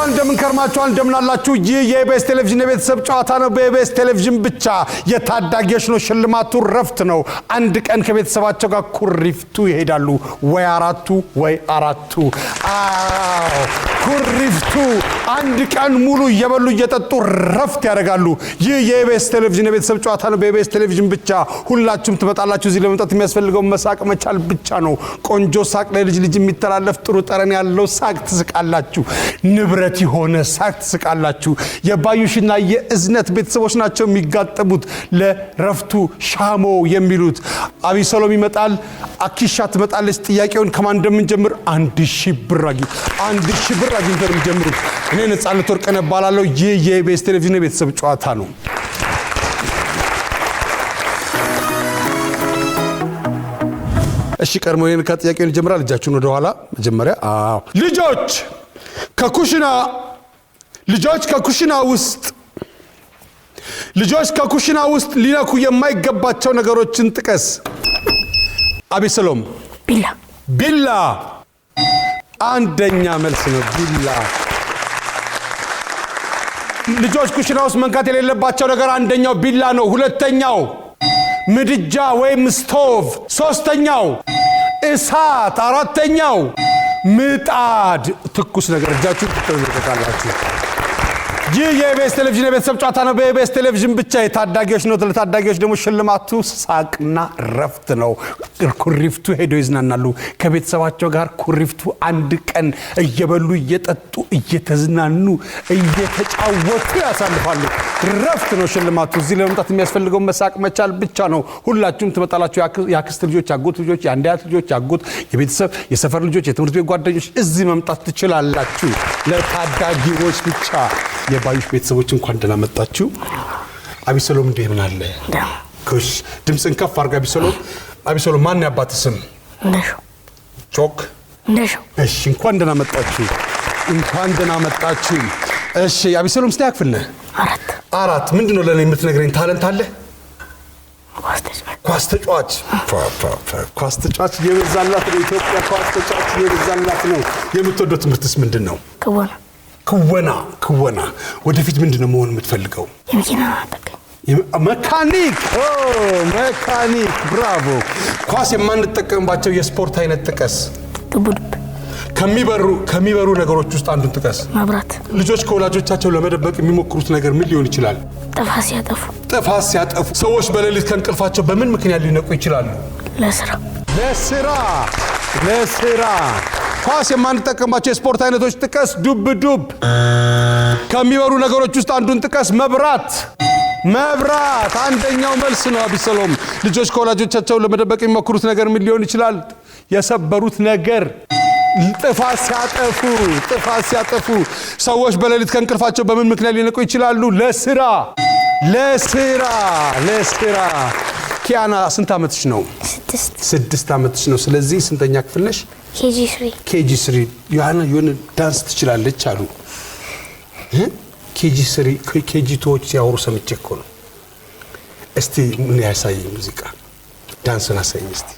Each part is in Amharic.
እንደምን ከርማችኋል እንደምን አላችሁ ይህ የኢቢኤስ ቴሌቪዥን የቤተሰብ ጨዋታ ነው በኢቢኤስ ቴሌቪዥን ብቻ የታዳጊዎች ነው ሽልማቱ ረፍት ነው አንድ ቀን ከቤተሰባቸው ጋር ኩሪፍቱ ይሄዳሉ ወይ አራቱ ኩሪፍቱ አንድ ቀን ሙሉ እየበሉ እየጠጡ ረፍት ያደርጋሉ ይህ የኢቢኤስ ቴሌቪዥን የቤተሰብ ጨዋታ ነው በኢቢኤስ ቴሌቪዥን ብቻ ሁላችሁም ትመጣላችሁ እዚህ ለመምጣት የሚያስፈልገው መሳቅ መቻል ብቻ ነው ቆንጆ ሳቅ ለልጅ የሚተላለፍ ጥሩ ጠረን ያለው ሳቅ ትስቃላችሁ ንብረት የሆነ ሳቅ ትስቃላችሁ የባዩሽና የእዝነት ቤተሰቦች ናቸው የሚጋጠሙት ለረፍቱ ሻሞ የሚሉት አቢሰሎም ይመጣል አኪሻ ትመጣለች ጥያቄውን ከማን እንደምንጀምር 1000 ብር አግኝተን እንጀምሩት እኔ ነጻነት ወርቅነህ ባላለው ይህ የኢቢኤስ ቴሌቪዥን የቤተሰብ ጨዋታ ነው እሺ ቀርሞ ይሄን ከጥያቄውን ጀምራል እጃችሁን ወደ ኋላ መጀመሪያ ልጆች ከኩሽና ውስጥ ሊነኩ የማይገባቸው ነገሮችን ጥቀስ አቢሰሎም ቢላ አንደኛ መልስ ነው ቢላ ልጆች ኩሽና ውስጥ መንካት የሌለባቸው ነገር አንደኛው ቢላ ነው ሁለተኛው ምድጃ ወይም ስቶቭ ሶስተኛው እሳት አራተኛው ምጣድ ትኩስ ነገር እጃችሁን ትተውታላችሁ ይህ የኢቢኤስ ቴሌቪዥን የቤተሰብ ጨዋታ ነው በኢቢኤስ ቴሌቪዥን ብቻ የታዳጊዎች ነው ለታዳጊዎች ደግሞ ሽልማቱ ሳቅና ረፍት ነው ኩሪፍቱ ሄዶ ይዝናናሉ ከቤተሰባቸው ጋር ኩሪፍቱ አንድ ቀን እየበሉ እየጠጡ እየተዝናኑ እየተጫወቱ ያሳልፋሉ ረፍት ነው ሽልማቱ እዚህ ለመምጣት የሚያስፈልገው መሳቅ መቻል ብቻ ነው ሁላችሁም ትመጣላችሁ ያክስት ልጆች ያጎት ልጆች የአንዳያት ልጆች ያጎት የቤተሰብ የሰፈር ልጆች የትምህርት ቤት ጓደኞች እዚህ መምጣት ትችላላችሁ ለታዳጊዎች ብቻ የባዩሽ ቤተሰቦች እንኳን ደህና መጣችሁ አቢሰሎም እንደምን አለ ኩሽ ድምጽን ከፍ አድርጋ አቢሰሎም ማን ያባት ስም እንደሾ እሺ እንኳን ደህና መጣችሁ እሺ አቢሰሎም ስንት ያክፍል ነህ አራት ምንድነው ለኔ የምትነግረኝ ታለንት አለ ኳስ ተጫዋች የበዛላት ነው ኢትዮጵያ ኳስ ተጫዋች የበዛላት ነው የምትወደው ትምህርትስ ምንድነው ክወና ወደፊት ምንድነው መሆን የምትፈልገው መካኒክ ብራቮ ኳስ የማንጠቀምባቸው የስፖርት አይነት ጥቀስ ከሚበሩ ነገሮች ውስጥ አንዱን ጥቀስ መብራት ልጆች ከወላጆቻቸው ለመደበቅ የሚሞክሩት ነገር ምን ሊሆን ይችላል ጥፋት ሲያጠፉ ሰዎች በሌሊት ከእንቅልፋቸው በምን ምክንያት ሊነቁ ይችላሉ ለስራ ኳስ የማንጠቀምባቸው የስፖርት አይነቶች ጥቀስ ዱብ ከሚበሩ ነገሮች ውስጥ አንዱን ጥቀስ መብራት አንደኛው መልስ ነው አቢሰሎም ልጆች ከወላጆቻቸው ለመደበቅ የሚሞክሩት ነገር ምን ሊሆን ይችላል የሰበሩት ነገር ጥፋት ሲያጠፉ ሰዎች በሌሊት ከእንቅልፋቸው በምን ምክንያት ሊነቁ ይችላሉ ለስራ ኪያና ስንት አመትሽ ነው 6 አመትሽ ነው ስለዚህ ስንተኛ ክፍል ነሽ KG3 የሆነ ዳንስ ትችላለች አሉ KG2ዎች ሲያወሩ ሰምቼ እኮ ነው እስቲ ምን ያሳይ ሙዚቃ ዳንስን አሳይኝ እስቲ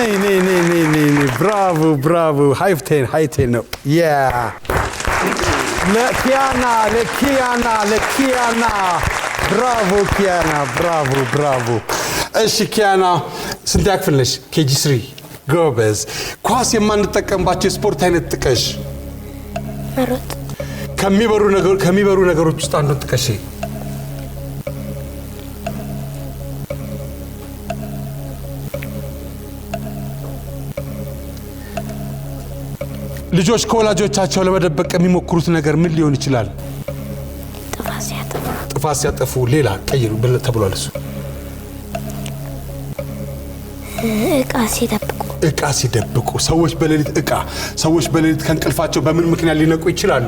ነይ ብራቮ ሃይቴን ነው ለኪያና ብራቮ እሺ ኪያና ስንት ያክፍል ነሽ KG3 ጎበዝ ኳስ የማንጠቀምባቸው ስፖርት አይነት ጥቀሽ መሮጥ ከሚበሩ ነገሮች ውስጥ አንዱን ጥቀሽ ልጆች ከወላጆቻቸው ለመደበቅ የሚሞክሩት ነገር ምን ሊሆን ይችላል ጥፋት ሲያጠፉ ሌላ ቀይሩ ተብሏል እሱ እቃ ሲደብቁ ሰዎች በሌሊት ከእንቅልፋቸው በምን ምክንያት ሊነቁ ይችላሉ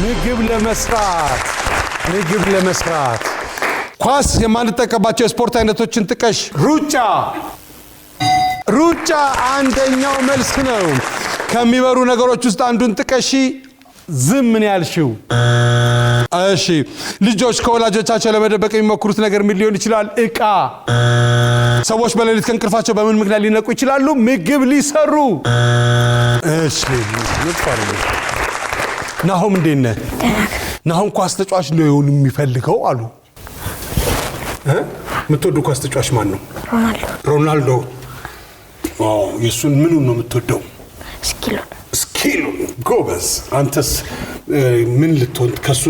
ምግብ ለመስራት ኳስ የማንጠቀምባቸው ስፖርት አይነቶችን ጥቀሽ ሩጫ አንደኛው መልስ ነው ከሚበሩ ነገሮች ውስጥ አንዱን ጥቀሺ ዝም ምን ያልሽው እሺ ልጆች ከወላጆቻቸው ለመደበቅ የሚሞክሩት ነገር ምን ሊሆን ይችላል እቃ ሰዎች በሌሊት ከእንቅልፋቸው በምን ምክንያት ሊነቁ ይችላሉ ምግብ ሊሰሩ እሺ ናሆም እንዴነ ናሆም ኳስ ተጫዋች ነው የሚፈልገው አሉ ምትወዱ ኳስ ተጫዋች ማን ነው ሮናልዶ የሱን ምኑን ነው የምትወደው ስኪሉ ጎበዝ አንተስ ምን ልትሆን ከሱ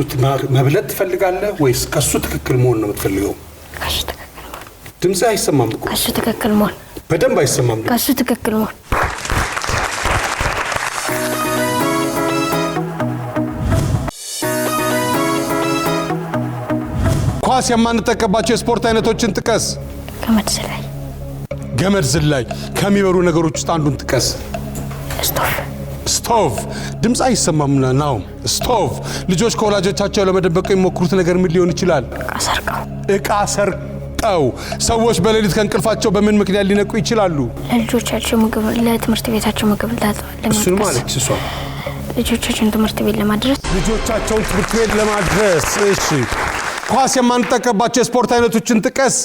መብለጥ ትፈልጋለህ ወይስ ከሱ ትክክል መሆን ነው የምትፈልገው ከሱ ትክክል መሆን ድምጽ አይሰማም እኮ ከሱ ትክክል መሆን በደንብ አይሰማም ከሱ ትክክል መሆን ኳስ የማንጠቀምባቸው ስፖርት አይነቶችን ጥቀስ ገመድ ዝላይ ከሚበሩ ነገሮች ውስጥ አንዱን ጥቀስ ስቶቭ ድምጽ አይሰማም ነው ስቶቭ ልጆች ከወላጆቻቸው ለመደበቅ የሚሞክሩት ነገር ምን ሊሆን ይችላል እቃ ሰርቀው ሰዎች በሌሊት ከእንቅልፋቸው በምን ምክንያት ሊነቁ ይችላሉ ለልጆቻቸው ምግብ ለትምህርት ቤታቸው ምግብ እሱ ማለት እሱ ልጆቻቸውን ትምህርት ቤት ለማድረስ እሺ ኳስ የማንጠቀምባቸው ስፖርት አይነቶችን ጥቀስ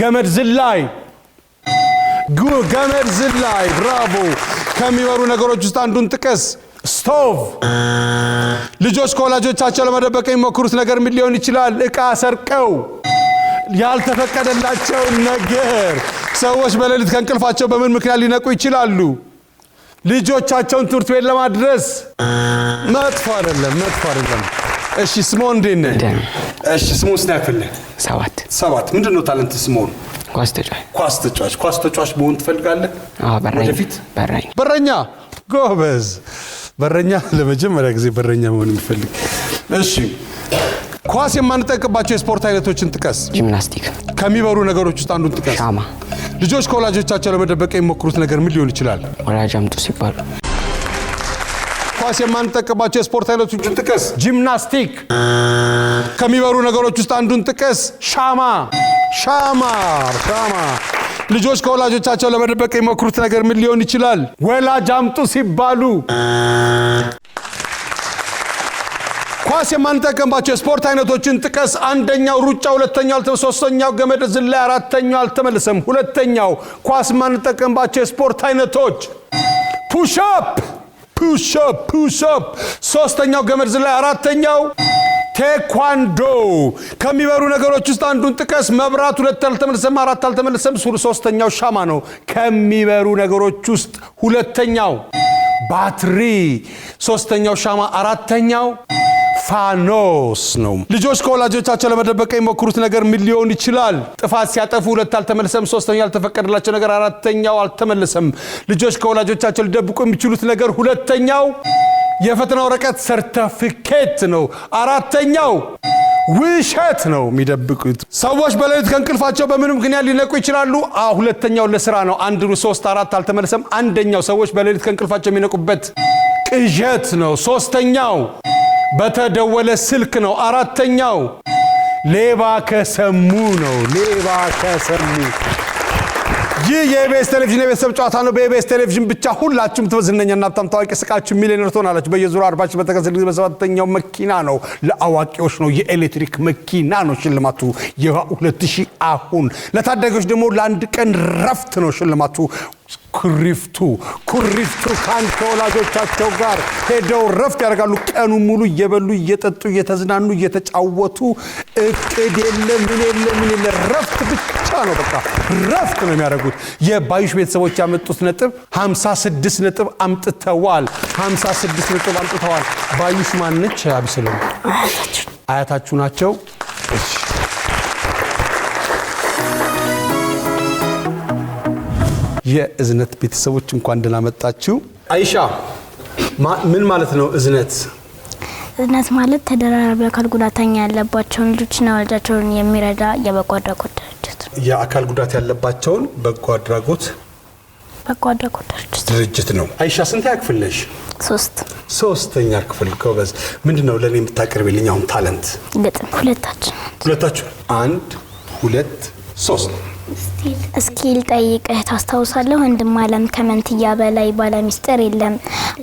ገመድ ዝላይ ብራቮ ከሚበሩ ነገሮች ውስጥ አንዱን ጥቀስ ስቶቭ ልጆች ከወላጆቻቸው ለመደበቅ የሚሞክሩት ነገር ምን ሊሆን ይችላል እቃ ሰርቀው ያልተፈቀደላቸው ነገር ሰዎች በሌሊት ከእንቅልፋቸው በምን ምክንያት ሊነቁ ይችላሉ ልጆቻቸውን ትምህርት ቤት ለማድረስ መጥፎ አይደለም እሺ ስሞን እንደነ እሺ ስሞን ስናክፍል 7 ምንድነው ታለንት ስሞን ኳስ ተጫዋች መሆን ትፈልጋለህ በረኛ ጎበዝ በረኛ ለመጀመሪያ ጊዜ በረኛ መሆን የሚፈልግ እሺ ኳስ የማንጠቀምባቸው ስፖርት አይነቶችን ጥቀስ ጂምናስቲክ ከሚበሩ ነገሮች ውስጥ አንዱን ጥቀስ ሻማ ልጆች ከወላጆቻቸው ለመደበቅ የሚሞክሩት ነገር ምን ሊሆን ይችላል ወላጅ አምጡ ሲባሉ ኳስ የማንጠቀምባቸው ስፖርት አይነቶችን ጥቀስ ጂምናስቲክ ከሚበሩ ነገሮች ውስጥ አንዱን ጥቀስ ሻማ ልጆች ከወላጆቻቸው ለመደበቅ የሚሞክሩት ነገር ምን ሊሆን ይችላል ወላጅ አምጡ ሲባሉ ኳስ የማንጠቀምባቸው ስፖርት አይነቶችን ጥቀስ አንደኛው ሩጫ ሁለተኛው ሶስተኛው ገመድ ዝላይ አራተኛው አልተመለሰም ሁለተኛው ኳስ የማንጠቀምባቸው ስፖርት አይነቶች ፑሽ አፕ ሶስተኛው ገመድ ዝላይ አራተኛው ቴኳንዶ ከሚበሩ ነገሮች ውስጥ አንዱን ጥቀስ መብራት ሁለት አልተመለሰም አራት አልተመለሰም ሶስተኛው ሻማ ነው ከሚበሩ ነገሮች ውስጥ ሁለተኛው ባትሪ ሶስተኛው ሻማ አራተኛው ፋኖስ ነው ልጆች ከወላጆቻቸው ለመደበቅ የሚሞክሩት ነገር ምን ሊሆን ይችላል ጥፋት ሲያጠፉ ሁለት አልተመለሰም ሶስተኛው ያልተፈቀደላቸው ነገር አራተኛው አልተመለሰም ልጆች ከወላጆቻቸው ሊደብቁ የሚችሉት ነገር ሁለተኛው የፈተና ወረቀት ሰርቲፊኬት ነው አራተኛው ውሸት ነው የሚደብቁት ሰዎች በሌሊት ከእንቅልፋቸው በምን ምክንያት ሊነቁ ይችላሉ ሁለተኛው ለስራ ነው 1 3 4 አልተመለሰም አንደኛው ሰዎች በሌሊት ከእንቅልፋቸው የሚነቁበት ቅዠት ነው ሶስተኛው በተደወለ ስልክ ነው አራተኛው ሌባ ከሰሙ ነው ይህ የኢቢኤስ ቴሌቪዥን የቤተሰብ ጨዋታ ነው። በኢቢኤስ ቴሌቪዥን ብቻ ሁላችሁም ትዝናኛና በጣም ታዋቂ ስቃችሁ ሚሊዮነር ትሆናላችሁ። በየዙሩ 40 ሺህ በተከሰለ በሰባተኛው መኪና ነው። ለአዋቂዎች ነው። የኤሌክትሪክ መኪና ነው ሽልማቱ። የ2000 አሁን ለታዳጊዎች ደግሞ ለአንድ ቀን ረፍት ነው ሽልማቱ። ኩሪፍቱ ካንተ ወላጆቻቸው ጋር ሄደው ረፍት ያደርጋሉ። ቀኑ ሙሉ እየበሉ እየጠጡ እየተዝናኑ እየተጫወቱ እቅድ የለ ምን የለ ረፍት ብቻ ነው። በቃ ረፍት ነው የሚያደርጉት። የባዩሽ ቤተሰቦች ያመጡት ነጥብ 56 ነጥብ አምጥተዋል። 56 ነጥብ አምጥተዋል። ባዩሽ ማነች? አብስለም አያታችሁ ናቸው። እሺ የእዝነት ቤተሰቦች እንኳን ደህና መጣችሁ። አይሻ ምን ማለት ነው እዝነት? እዝነት ማለት ተደራራቢ አካል ጉዳተኛ ያለባቸውን ልጆችና ወላጆቻቸውን የሚረዳ የበጎ አድራጎት ድርጅት። የአካል ጉዳት ያለባቸውን በጎ አድራጎት ድርጅት ነው። አይሻ ስንት ክፍል ነሽ? 3ኛ ክፍል። ጎበዝ። ምንድነው ለኔ የምታቀርብልኝ አሁን ታለንት? ግጥም። ሁለታችሁ 1 2 3 እስኪል ጠይቀህ ታስታውሳለህ? ወንድም አለም ከመንትያ በላይ ባለሚስጥር የለም።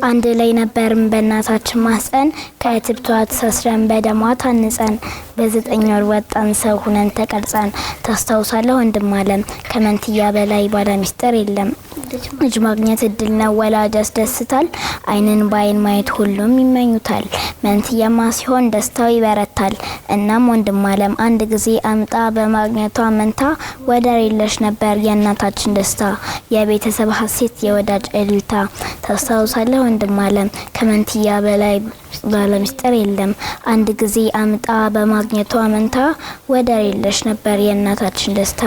አንድ ላይ ነበርም በእናታችን ማህፀን ከእትብቷ ተሳስረን በደሟ ታንጸን በ9 ወር ወጣን ሰው ሁነን ተቀርጸን። ታስታውሳለህ? ወንድም አለም ከመንትያ በላይ ባለሚስጥር የለም። ልጅ ማግኘት እድል ነው ወላጅ ያስደስታል። አይንን በአይን ማየት ሁሉም ይመኙታል። መንትያማ ሲሆን ደስታው ይበረታል። እናም ወንድም አለም አንድ ጊዜ አምጣ በማግኘቷ መንታ ወደር የለሽ ነበር የእናታችን ደስታ የቤተሰብ ሀሴት የወዳጅ እልልታ። ታስታውሳለህ? ወንድም አለም ከመንትያ በላይ ባለሚስጥር የለም። አንድ ጊዜ አምጣ በማግኘቷ መንታ ወደር የለሽ ነበር የእናታችን ደስታ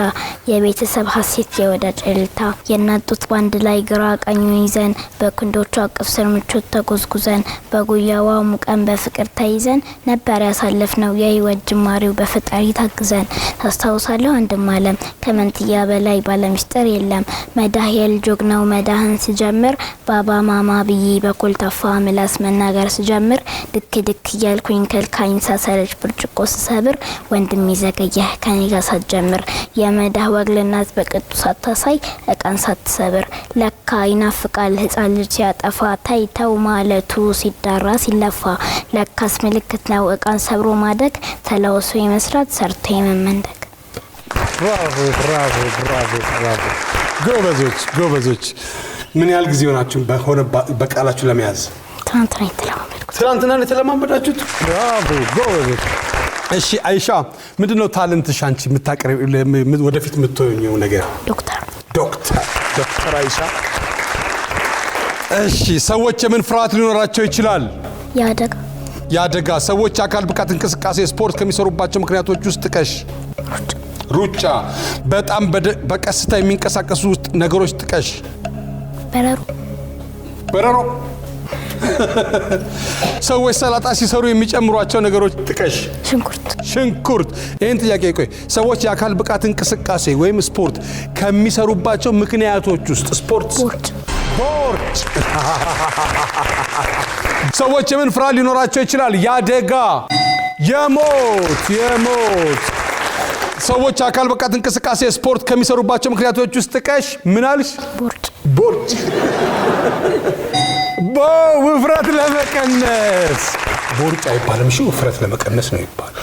የቤተሰብ ሀሴት የወዳጅ እልልታ። የናጡት ባንድ ላይ ግራ ቀኙን ይዘን በክንዶቿ አቅፍ ስር ምቾት ተጎዝጉዘን በጉያዋ ሙቀን በፍቅር ተይዘን ነበር ያሳለፍነው የህይወት ጅማሬው በፈጣሪ ታግዘን። ታስታውሳለህ? ወንድም አለም ከመንትያ በላይ ባለሚስጥር የለም። መዳህ የልጆግ ነው መዳህን ስጀምር ባባ ማማ ብዬ በኮልታፋ ምላስ መናገር ስጀምር ድክ እያልኩኝ ከልካኝ ሳሰረች ብርጭቆ ስሰብር ወንድም ይዘገየህ ከኔ ጋር ሳትጀምር የመዳህ ወግልናት በቅጡ ሳታሳይ እቃን ሳትሰብር ለካ ይናፍቃል ህፃን ልጅ ሲያጠፋ ታይተው ማለቱ ሲዳራ ሲለፋ ለካስ ምልክት ነው እቃን ሰብሮ ማደግ ተለውሶ የመስራት ሰርቶ የመመንደግ። ብራቮ ጎበዞች። ምን ያህል ጊዜ ሆናችሁ በቃላችሁ ለመያዝ? ትናንትና የተለማመዳችሁት? ብራቮ ጎበዞች። እሺ አይሻ ምንድነው ታለንትሽ አንቺ የምታቀርብ ወደፊት የምትሆኚው ነገር? ዶክተር አይሻ። እሺ ሰዎች የምን ፍርሃት ሊኖራቸው ይችላል? ያደጋ። ሰዎች አካል ብቃት እንቅስቃሴ ስፖርት ከሚሰሩባቸው ምክንያቶች ውስጥ ጥቀሽ። ሩጫ። በጣም በቀስታ የሚንቀሳቀሱ ነገሮች ጥቀሽ። በረሮ። ሰዎች ሰላጣ ሲሰሩ የሚጨምሯቸው ነገሮች ጥቀሽ። ሽንኩርት። ይሄን ጥያቄ ቆይ። ሰዎች የአካል ብቃት እንቅስቃሴ ወይም ስፖርት ከሚሰሩባቸው ምክንያቶች ውስጥ ቦርጭ። ሰዎች የምን ፍርሃት ሊኖራቸው ይችላል? ያደጋ። የሞት። ሰዎች አካል ብቃት እንቅስቃሴ ስፖርት ከሚሰሩባቸው ምክንያቶች ውስጥ ጥቀሽ። ምን አልሽ? ቦርጭ። ውፍረት ለመቀነስ። ቦርጭ አይባልም። እሺ ውፍረት ለመቀነስ ነው ይባላል።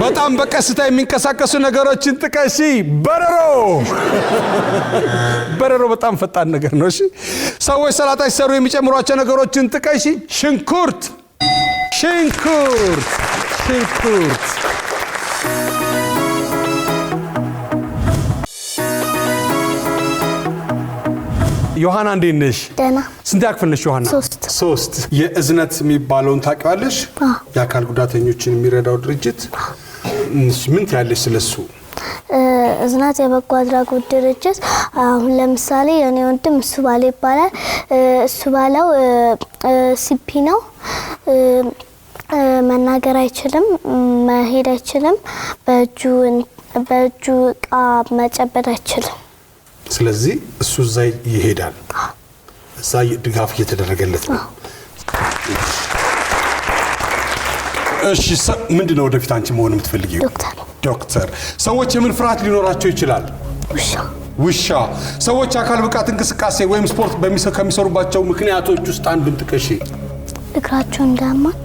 በጣም በቀስታ የሚንቀሳቀሱ ነገሮችን ጥቀሺ። በረሮ በጣም ፈጣን ነገር ነው። እሺ ሰዎች ሰላጣ ሲሰሩ የሚጨምሯቸው ነገሮችን ጥቀሺ። ሽንኩርት። ዮሐና እንዴት ነሽ? ደህና። ስንት ክፍል ነሽ ዮሐና? 3 የእዝነት የሚባለውን ታውቂዋለሽ? የአካል ጉዳተኞችን የሚረዳው ድርጅት። ምን ትያለሽ ስለሱ? እዝነት የበጎ አድራጎት ድርጅት አሁን ለምሳሌ የኔ ወንድም እሱ ባለው ይባላል። እሱ ባለው ሲፒ ነው። መናገር አይችልም፣ መሄድ አይችልም፣ በእጁ እቃ መጨበጥ አይችልም። ስለዚህ እሱ እዛ ይሄዳል። እዛ ድጋፍ እየተደረገለት ነው። እሺ ምንድነው ወደፊት አንቺ መሆን የምትፈልጊው? ዶክተር። ሰዎች የምን ፍርሃት ሊኖራቸው ይችላል? ውሻ። ሰዎች አካል ብቃት እንቅስቃሴ ወይም ስፖርት ከሚሰሩባቸው ምክንያቶች ውስጥ አንዱን ጥቀሽ።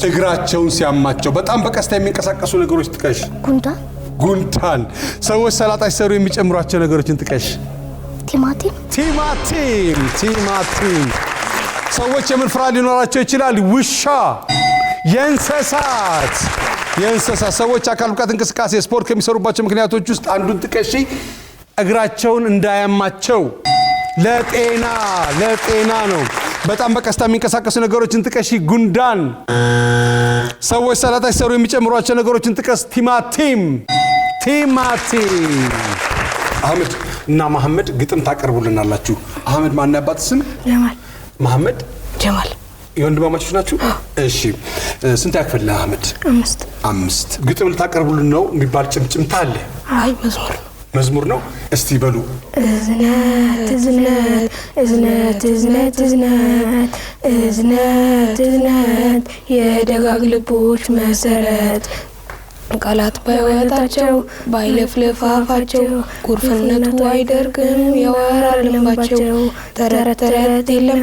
እግራቸውን ሲያማቸው በጣም በቀስታ የሚንቀሳቀሱ ነገሮች ጥቀሽ። ጉንዳን። ሰዎች ሰላጣ ሲሰሩ የሚጨምሯቸው ነገሮችን ጥቀሽ። ቲማቲም። ሰዎች የምን ፍርሃት ሊኖራቸው ይችላል? ውሻ። የእንስሳት ሰዎች አካል ብቃት እንቅስቃሴ ስፖርት ከሚሰሩባቸው ምክንያቶች ውስጥ አንዱን ጥቀሽ። እግራቸውን እንዳያማቸው ለጤና ነው። በጣም በቀስታ የሚንቀሳቀሱ ነገሮችን ጥቀሽ። ጉንዳን። ሰዎች ሰላጣ ሲሰሩ የሚጨምሯቸው ነገሮችን ጥቀስ። ቲማቲም። አህመድ እና መሐመድ ግጥም ታቀርቡልናላችሁ። አህመድ ማን ያባት ስም? ጀማል። መሐመድ? ጀማል። የወንድማማቾች ናችሁ? እሺ። ስንት ያክፍል አህመድ? 5። ግጥም ልታቀርቡልን ነው የሚባል ጭምጭምታ አለ? አይ መዝሙር ነው። እስቲ በሉ። እዝነት የደጋግ ልቦች መሰረት ቃላት ባይወጣቸው ባይለፍለፋፋቸው ጉርፍነቱ አይደርቅም የወራር ልምባቸው ተረት የለም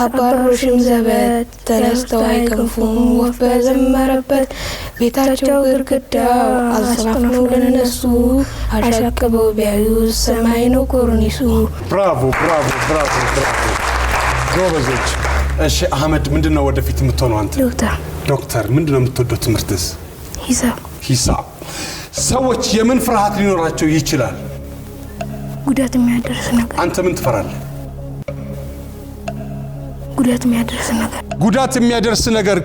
አባሮሽም ዘበት ተነስተው አይከንፉም ወፍ በዘመረበት ቤታቸው ግድግዳው አልሰማፍነው ለነሱ አሻቅበው ቢያዩ ሰማይ ነው ኮርኒሱ። ብራቮ ጎበዞች። እሺ አህመድ ምንድነው ወደፊት የምትሆነው አንተ? ዶክተር። ምንድነው የምትወደው ትምህርትስ? ሂሳብ። ሰዎች የምን ፍርሃት ሊኖራቸው ይችላል? ጉዳት የሚያደርስ ነገር። አንተ ምን ትፈራለህ? ጉዳት የሚያደርስ ነገር።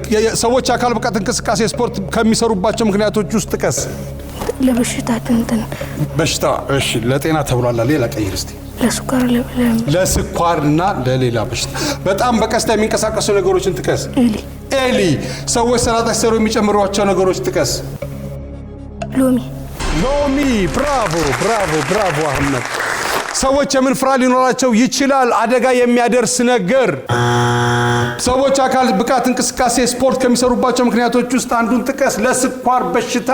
ሰዎች አካል ብቃት እንቅስቃሴ ስፖርት ከሚሰሩባቸው ምክንያቶች ውስጥ ጥቀስ። በሽታ። እሺ ለጤና ተብሏል። ሌላ ቀይር እስቲ። ለስኳርና ለሌላ በሽታ። በጣም በቀስታ የሚንቀሳቀሱ ነገሮችን ጥቀስ። ኤሊ። ሰዎች ሰላጣ ሲሰሩ የሚጨምሯቸው ነገሮች ጥቀስ። ሎሚ። ብራቮ አህመድ። ሰዎች የምን ፍርሃት ሊኖራቸው ይችላል? አደጋ የሚያደርስ ነገር። ሰዎች አካል ብቃት እንቅስቃሴ ስፖርት ከሚሰሩባቸው ምክንያቶች ውስጥ አንዱን ጥቀስ። ለስኳር በሽታ።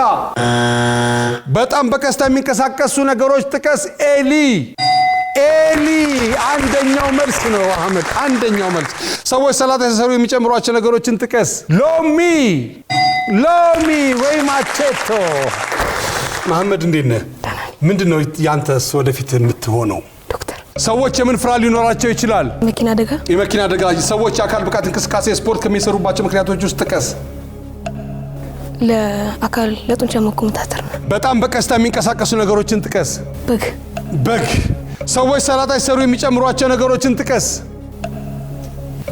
በጣም በቀስታ የሚንቀሳቀሱ ነገሮች ጥቀስ። ኤሊ። አንደኛው መልስ ነው አህመድ፣ አንደኛው መልስ። ሰዎች ሰላጣ ሲሰሩ የሚጨምሯቸው ነገሮችን ጥቀስ። ሎሚ ወይ ማቼቶ። መሐመድ እንዴት ነህ? ምንድነው ያንተስ ወደፊት የምትሆነው? ዶክተር። ሰዎች የምን ፍርሃት ሊኖራቸው ይችላል? የመኪና አደጋ። ሰዎች አካል ብቃት እንቅስቃሴ ስፖርት ከሚሰሩባቸው ምክንያቶች ውስጥ ጥቀስ። ለጡንቻ መኮመታተር። በጣም በቀስታ የሚንቀሳቀሱ ነገሮችን ጥቀስ። በግ። ሰዎች ሰላጣ ሲሰሩ የሚጨምሯቸው ነገሮችን ጥቀስ።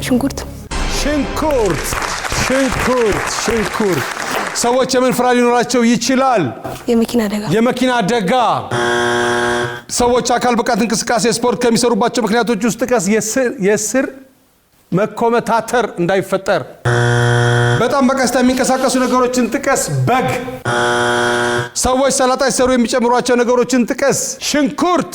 ሽንኩርት። ሰዎች የምን ፍርሃት ሊኖራቸው ይችላል? የመኪና አደጋ። ሰዎች አካል ብቃት እንቅስቃሴ ስፖርት ከሚሰሩባቸው ምክንያቶች ውስጥ ጥቀስ። የስር መኮመታተር እንዳይፈጠር። በጣም በቀስታ የሚንቀሳቀሱ ነገሮችን ጥቀስ። በግ። ሰዎች ሰላጣ ሲሰሩ የሚጨምሯቸው ነገሮችን ጥቀስ። ሽንኩርት።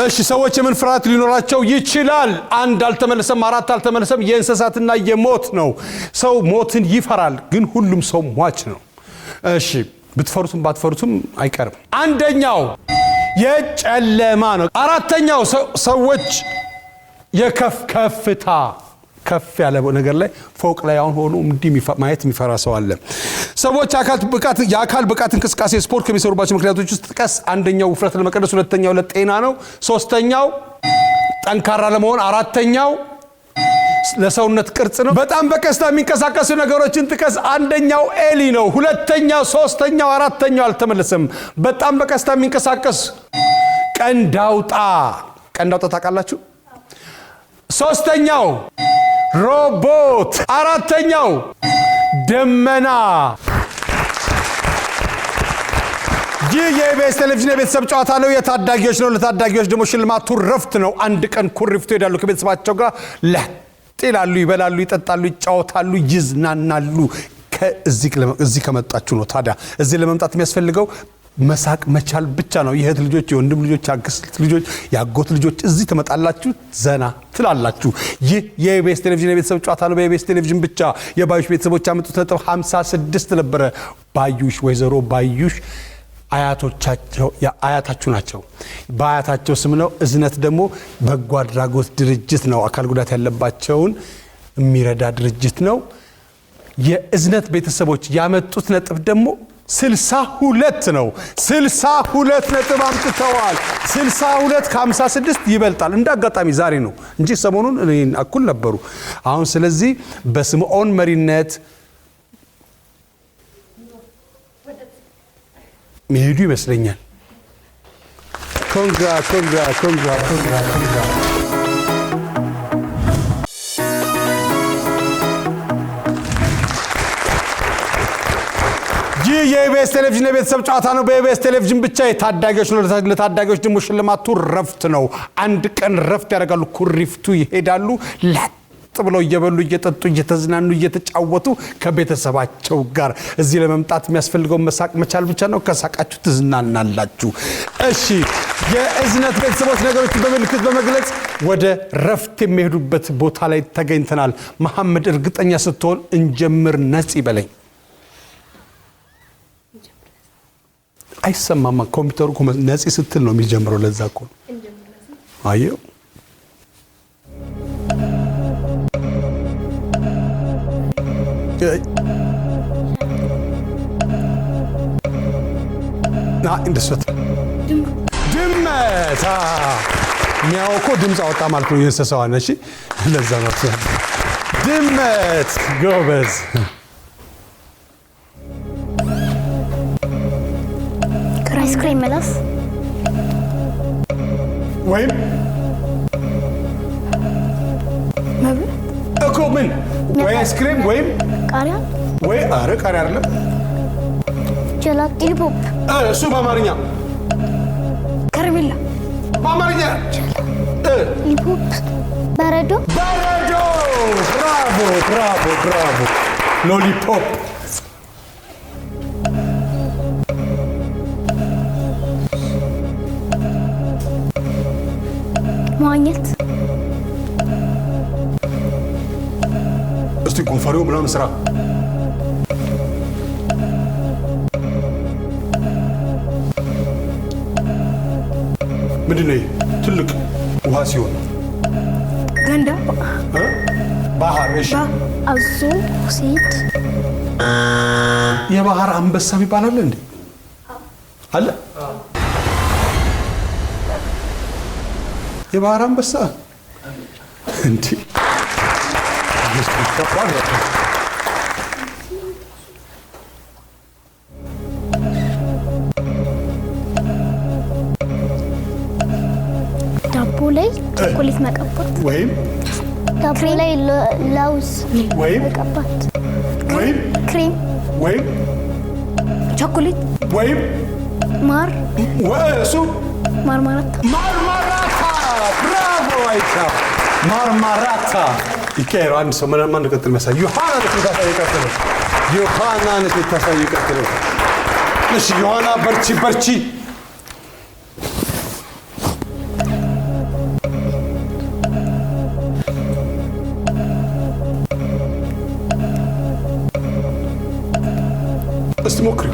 እሺ ሰዎች የምን ፍርሃት ሊኖራቸው ይችላል? 1 አልተመለሰም፣ 4 አልተመለሰም። የእንስሳትና የሞት ነው። ሰው ሞትን ይፈራል፣ ግን ሁሉም ሰው ሟች ነው። እሺ ብትፈሩትም ባትፈሩትም አይቀርም። አንደኛው የጨለማ ነው። አራተኛው ሰዎች የከፍታ ከፍ ያለ ነገር ላይ ፎቅ ላይ አሁን ሆኖ እንዲህ ማየት የሚፈራ ሰው አለ። ሰዎች የአካል ብቃት እንቅስቃሴ ስፖርት ከሚሰሩባቸው ምክንያቶች ውስጥ ጥቀስ። አንደኛው ውፍረት ለመቀነስ፣ ሁለተኛው ለጤና ነው፣ ሶስተኛው ጠንካራ ለመሆን፣ አራተኛው ለሰውነት ቅርጽ ነው። በጣም በቀስታ የሚንቀሳቀሱ ነገሮችን ጥቀስ። አንደኛው ኤሊ ነው፣ ሁለተኛው፣ ሶስተኛው፣ አራተኛው አልተመለሰም። በጣም በቀስታ የሚንቀሳቀስ ቀንዳውጣ ታውቃላችሁ? ሶስተኛው ሮቦት፣ አራተኛው ደመና። ይህ የኢቢኤስ ቴሌቪዥን የቤተሰብ ጨዋታ ነው። የታዳጊዎች ነው። ለታዳጊዎች ደግሞ ሽልማቱ ረፍት ነው። አንድ ቀን ኩሪፍቱ ይሄዳሉ ከቤተሰባቸው ጋር ይላሉ፣ ይበላሉ፣ ይጠጣሉ፣ ይጫወታሉ፣ ይዝናናሉ። እዚህ ከመጣችሁ ነው። ታዲያ እዚህ ለመምጣት የሚያስፈልገው መሳቅ መቻል ብቻ ነው። የእህት ልጆች፣ የወንድም ልጆች፣ የአክስት ልጆች፣ የአጎት ልጆች እዚህ ትመጣላችሁ፣ ዘና ትላላችሁ። ይህ የኢቢኤስ ቴሌቪዥን የቤተሰብ ጨዋታ ነው። በኢቢኤስ ቴሌቪዥን ብቻ የባዩሽ ቤተሰቦች ያመጡት ነጥብ 56 ነበረ። ባዩሽ ወይዘሮ ባዩሽ አያታችሁ ናቸው። በአያታቸው ስም ነው። እዝነት ደግሞ በጎ አድራጎት ድርጅት ነው። አካል ጉዳት ያለባቸውን የሚረዳ ድርጅት ነው። የእዝነት ቤተሰቦች ያመጡት ነጥብ ደግሞ 62 ነው። 62 ነጥብ አምጥተዋል። 62 ከ56 ይበልጣል። እንዳጋጣሚ ዛሬ ነው እንጂ ሰሞኑን እኔን እኩል ነበሩ። አሁን ስለዚህ በስምዖን መሪነት መሄዱ ይመስለኛል። ኮንግራ ይህ የኢቢኤስ ቴሌቪዥን የቤተሰብ ጨዋታ ነው። በኢቢኤስ ቴሌቪዥን ብቻ የታዳጊዎች ነው። ለታዳጊዎች ደግሞ ሽልማቱ ረፍት ነው። አንድ ቀን ረፍት ያደርጋሉ። ኩሪፍቱ ይሄዳሉ። ለጥ ብለው እየበሉ እየጠጡ እየተዝናኑ እየተጫወቱ ከቤተሰባቸው ጋር። እዚህ ለመምጣት የሚያስፈልገው መሳቅ መቻል ብቻ ነው። ከሳቃችሁ ትዝናናላችሁ። እሺ፣ የእዝነት ቤተሰቦች ነገሮችን በምልክት በመግለጽ ወደ ረፍት የሚሄዱበት ቦታ ላይ ተገኝተናል። መሐመድ እርግጠኛ ስትሆን እንጀምር። ነጽ ይበለኝ። አይሰማማ ኮምፒውተሩ ነጽ ስትል ነው የሚጀምረው። ለዛ እኮ አየው። እንደሰት ድመት ሚያውኮ ድምፅ አወጣ ማለት ነው። የእንስሳዋ ነሽ። ለዛ ነው ድመት። ጎበዝ። አይስክሬም መላስ ወይም እኮ ምን ወይ አይስክሬም ወይም ቃሪያ ወይ አረ ቃሪያ አይደለም። ጀላቲ ፖፕ እሱ በአማርኛ ከረሜላ በአማርኛ ሊፖፕ በረዶ ብራቮ ሎሊፖፕ ማግኘት እስቲ ጎፈሬው ምናምን ስራ ምንድነው? ትልቅ ውሃ ሲሆን ገንዳ ባህር። እሺ፣ አዞ ሴት የባህር አንበሳ ይባላል እንዴ? አለ የባህር አንበሳ እንዴ? ዳቦ ላይ ቾኮሌት መቀባት ወይም ዳቦ ላይ ለውዝ ወይም መቀባት ወይም ክሬም ወይም ቾኮሌት ወይም ማር ወእሱ ማርማራታ ብራቮ አይታ ማርማራታ ይከራ አንድ ሰው ማን እንደቀጥል መሳይ ዮሐና ለተታሳይ ቀጥል ዮሐና ለተታሳይ ቀጥል እሺ ዮሐና በርቺ እስቲ ሞክሪ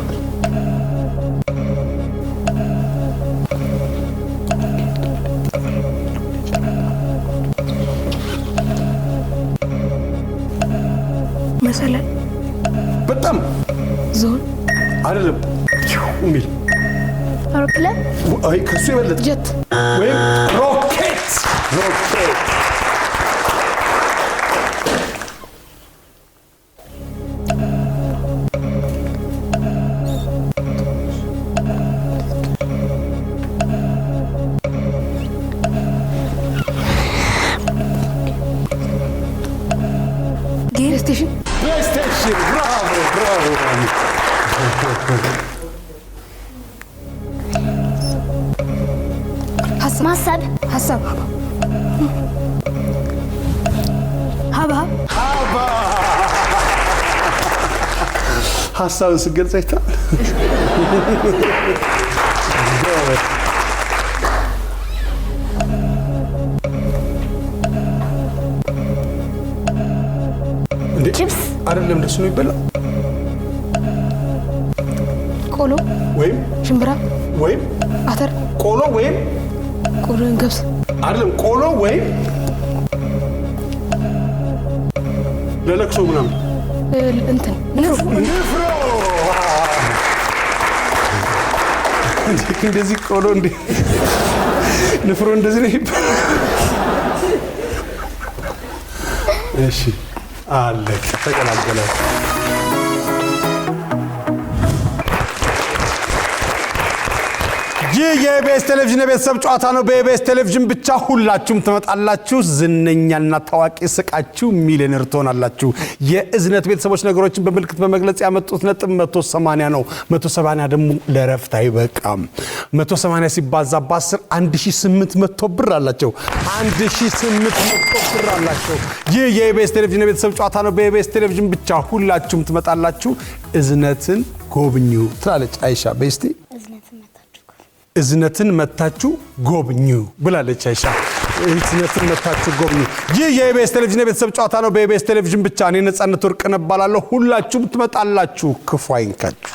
መሰላል በጣም ዞን አይደለም ሚል አውሮፕላን አይ ከሱ የበለጠ ጀት ወይም ሮኬት ፕሌይስቴሽን ብራቮ ማሰብ ሀሳብ ሀሳብን ስገልጽ አይታ ቺፕስ አይደለም እንደሱ ነው ይበላ ቆሎ ወይም ሽምብራ ወይም አተር ቆሎ ወይም ቆሎን ገብስ አይደለም ቆሎ ወይም ለለቅሶ ምናምን እንትን ንፍሮ እንደዚህ ቆሎ እንደ ንፍሮ እንደዚህ ነው ይባላል። እሺ አለቀ ተቀላቀለ። ይህ የኢቢኤስ ቴሌቪዥን የቤተሰብ ጨዋታ ነው። በኢቢኤስ ቴሌቪዥን ብቻ ሁላችሁም ትመጣላችሁ። ዝነኛና ታዋቂ ስቃችሁ ሚሊዮነር ትሆናላችሁ። የእዝነት ቤተሰቦች ነገሮችን በምልክት በመግለጽ ያመጡት ነጥብ 180 ነው። 180 ደግሞ ለረፍት አይበቃም። 180 ሲባዛ በ10 1800 ብር አላቸው። 1800 ብር አላቸው። ይህ የኢቢኤስ ቴሌቪዥን የቤተሰብ ጨዋታ ነው። በኢቢኤስ ቴሌቪዥን ብቻ ሁላችሁም ትመጣላችሁ። እዝነትን ጎብኙ ትላለች አይሻ። በስቲ እዝነትን መታችሁ ጎብኙ ብላለች አይሻ። እዝነትን መታችሁ ጎብኙ። ይህ የኢቢኤስ ቴሌቪዥን የቤተሰብ ጨዋታ ነው። በኢቢኤስ ቴሌቪዥን ብቻ። እኔ ነጻነት ወርቅነህ እባላለሁ። ሁላችሁም ትመጣላችሁ። ክፉ አይንካችሁ።